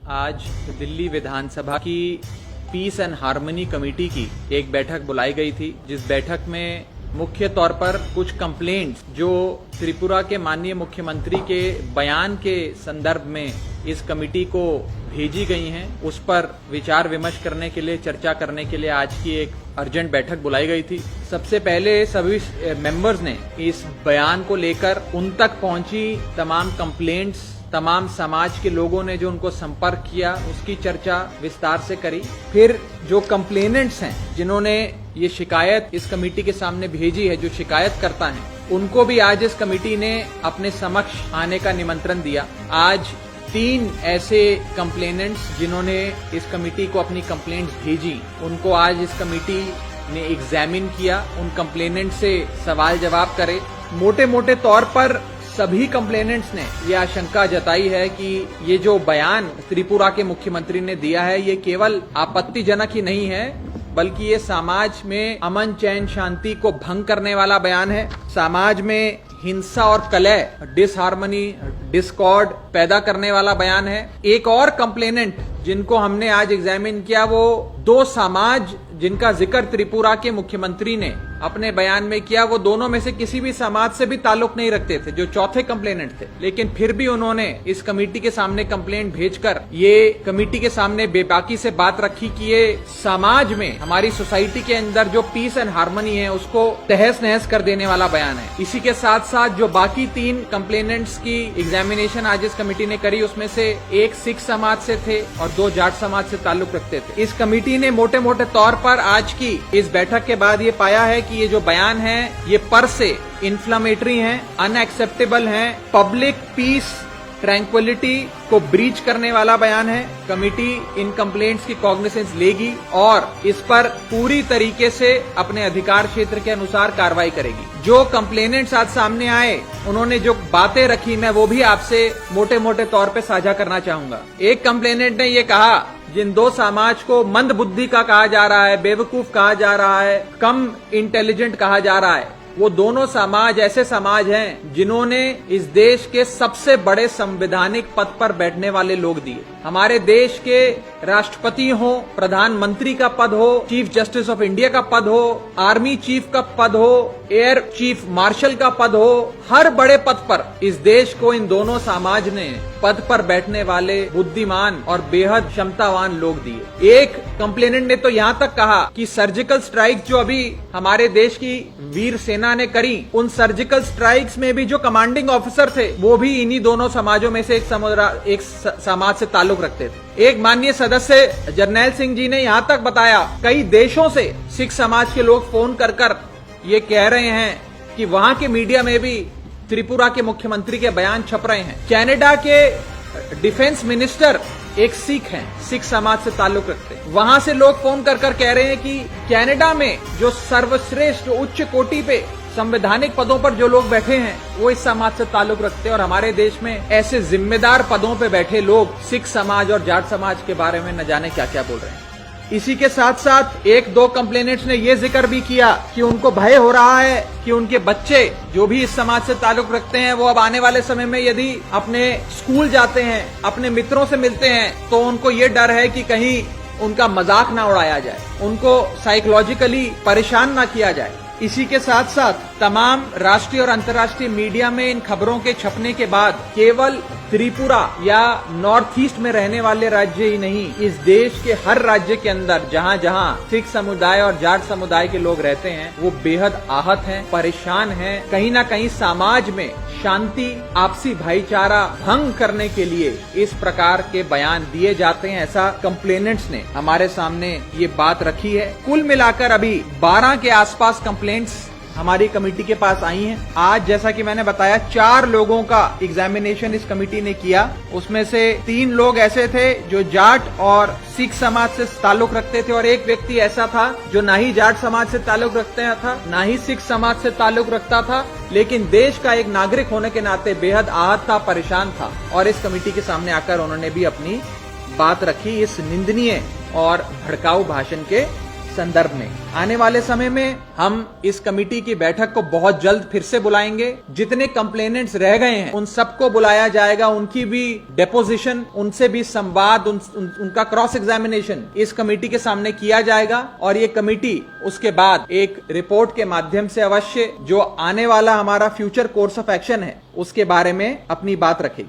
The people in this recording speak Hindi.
आज दिल्ली विधानसभा की पीस एंड हार्मनी कमेटी की एक बैठक बुलाई गई थी, जिस बैठक में मुख्य तौर पर कुछ कंप्लेंट्स जो त्रिपुरा के माननीय मुख्यमंत्री के बयान के संदर्भ में इस कमेटी को भेजी गई हैं, उस पर विचार विमर्श करने के लिए, चर्चा करने के लिए आज की एक अर्जेंट बैठक बुलाई गई थी। सबसे पहले सभी मेंबर्स ने इस बयान को लेकर उन तक पहुंची तमाम कंप्लेंट्स, तमाम समाज के लोगों ने जो उनको संपर्क किया, उसकी चर्चा विस्तार से करी। फिर जो कंप्लेनेंट्स हैं, जिन्होंने ये शिकायत इस कमेटी के सामने भेजी है, जो शिकायत करता है, उनको भी आज इस कमेटी ने अपने समक्ष आने का निमंत्रण दिया। आज 3 ऐसे कंप्लेनेंट्स जिन्होंने इस कमेटी को अपनी कंप्लेंट्स भेजी, उनको आज इस कमेटी ने एग्जामिन किया, उन कंप्लेनेंट से सवाल जवाब करे। मोटे मोटे तौर पर सभी कंप्लेनेंट्स ने यह आशंका जताई है कि ये जो बयान त्रिपुरा के मुख्यमंत्री ने दिया है, ये केवल आपत्तिजनक ही नहीं है, बल्कि ये समाज में अमन, चैन, शांति को भंग करने वाला बयान है। समाज में हिंसा और कलह, डिसहार्मनी, डिस्कॉर्ड पैदा करने वाला बयान है। एक और कंप्लेनेंट जिनको हमने आज एग्जामिन किया, वो 2 समाज जिनका जिक्र त्रिपुरा के मुख्यमंत्री ने अपने बयान में किया, वो दोनों में से किसी भी समाज से भी ताल्लुक नहीं रखते थे, जो चौथे कंप्लेनेंट थे। लेकिन फिर भी उन्होंने इस कमेटी के सामने कंप्लेंट भेजकर ये कमेटी के सामने बेबाकी से बात रखी कि ये समाज में, हमारी सोसाइटी के अंदर जो पीस एंड हार्मनी है, उसको तहस नहस कर देने वाला बयान है। इसी के साथ साथ जो बाकी 3 कंप्लेनेंट्स की एग्जामिनेशन आज इस कमेटी ने करी, उसमें से एक सिख समाज से थे और 2 जाट समाज से ताल्लुक रखते थे। इस कमेटी ने मोटे मोटे तौर पर आज की इस बैठक के बाद ये पाया है कि ये जो बयान है, ये पर से इन्फ्लेमेटरी हैं, अनएक्सेप्टेबल हैं, पब्लिक पीस ट्रैंक्विलिटी को ब्रीच करने वाला बयान है। कमेटी इन कंप्लेंट्स की कॉग्निसेंस लेगी और इस पर पूरी तरीके से अपने अधिकार क्षेत्र के अनुसार कार्रवाई करेगी। जो कंप्लेनेंट्स आज सामने आए, उन्होंने जो बातें रखी, मैं वो भी आपसे मोटे मोटे तौर पे साझा करना चाहूंगा। एक कंप्लेनेंट ने ये कहा, जिन 2 समाज को मंद बुद्धि का कहा जा रहा है, बेवकूफ कहा जा रहा है, कम इंटेलिजेंट कहा जा रहा है, वो दोनों समाज ऐसे समाज हैं जिन्होंने इस देश के सबसे बड़े संवैधानिक पद पर बैठने वाले लोग दिए। हमारे देश के राष्ट्रपति हो, प्रधानमंत्री का पद हो, चीफ जस्टिस ऑफ इंडिया का पद हो, आर्मी चीफ का पद हो, एयर चीफ मार्शल का पद हो, हर बड़े पद पर इस देश को इन दोनों समाज ने पद पर बैठने वाले बुद्धिमान और बेहद क्षमतावान लोग दिए। एक कंप्लेनेंट ने तो यहाँ तक कहा कि सर्जिकल स्ट्राइक जो अभी हमारे देश की वीर सेना ने करी, उन सर्जिकल स्ट्राइक्स में भी जो कमांडिंग ऑफिसर थे, वो भी इन्हीं दोनों समाजों में से एक समाज से ताल्लुक रखते थे। एक माननीय सदस्य जरनैल सिंह जी ने यहाँ तक बताया, कई देशों से सिख समाज के लोग फोन कर ये कह रहे हैं कि वहां के मीडिया में भी त्रिपुरा के मुख्यमंत्री के बयान छप रहे हैं। कनाडा के डिफेंस मिनिस्टर एक सिख हैं, सिख समाज से ताल्लुक रखते हैं। वहां से लोग फोन कर कह रहे हैं कि कनाडा में जो सर्वश्रेष्ठ, उच्च कोटि पे संवैधानिक पदों पर जो लोग बैठे हैं, वो इस समाज से ताल्लुक रखते हैं। और हमारे देश में ऐसे जिम्मेदार पदों पे बैठे लोग सिख समाज और जाट समाज के बारे में न जाने क्या क्या बोल रहे हैं। इसी के साथ साथ 1-2 कंप्लेनेंट्स ने ये जिक्र भी किया कि उनको भय हो रहा है कि उनके बच्चे जो भी इस समाज से ताल्लुक रखते हैं, वो अब आने वाले समय में यदि अपने स्कूल जाते हैं, अपने मित्रों से मिलते हैं, तो उनको ये डर है कि कहीं उनका मजाक ना उड़ाया जाए, उनको साइकोलॉजिकली परेशान ना किया जाए। इसी के साथ साथ तमाम राष्ट्रीय और अंतर्राष्ट्रीय मीडिया में इन खबरों के छपने के बाद केवल त्रिपुरा या नॉर्थ ईस्ट में रहने वाले राज्य ही नहीं, इस देश के हर राज्य के अंदर जहां जहां सिख समुदाय और जाट समुदाय के लोग रहते हैं, वो बेहद आहत हैं, परेशान हैं। कहीं ना कहीं समाज में शांति, आपसी भाईचारा भंग करने के लिए इस प्रकार के बयान दिए जाते हैं, ऐसा कंप्लेनेंट्स ने हमारे सामने ये बात रखी है। कुल मिलाकर अभी 12 के आसपास कंप्लेंट्स हमारी कमेटी के पास आई हैं। आज जैसा कि मैंने बताया, 4 लोगों का एग्जामिनेशन इस कमेटी ने किया। उसमें से 3 लोग ऐसे थे जो जाट और सिख समाज से ताल्लुक रखते थे, और एक व्यक्ति ऐसा था जो ना ही जाट समाज से ताल्लुक रखता था, ना ही सिख समाज से ताल्लुक रखता था, लेकिन देश का एक नागरिक होने के नाते बेहद आहत था, परेशान था, और इस कमेटी के सामने आकर उन्होंने भी अपनी बात रखी इस निंदनीय और भड़काऊ भाषण के संदर्भ में। आने वाले समय में हम इस कमेटी की बैठक को बहुत जल्द फिर से बुलाएंगे। जितने कंप्लेनेंट्स रह गए हैं उन सबको बुलाया जाएगा, उनकी भी डेपोजिशन, उनसे भी संवाद, उनका क्रॉस एग्जामिनेशन इस कमेटी के सामने किया जाएगा और ये कमेटी उसके बाद एक रिपोर्ट के माध्यम से अवश्य जो आने वाला हमारा फ्यूचर कोर्स ऑफ एक्शन है उसके बारे में अपनी बात रखेगी।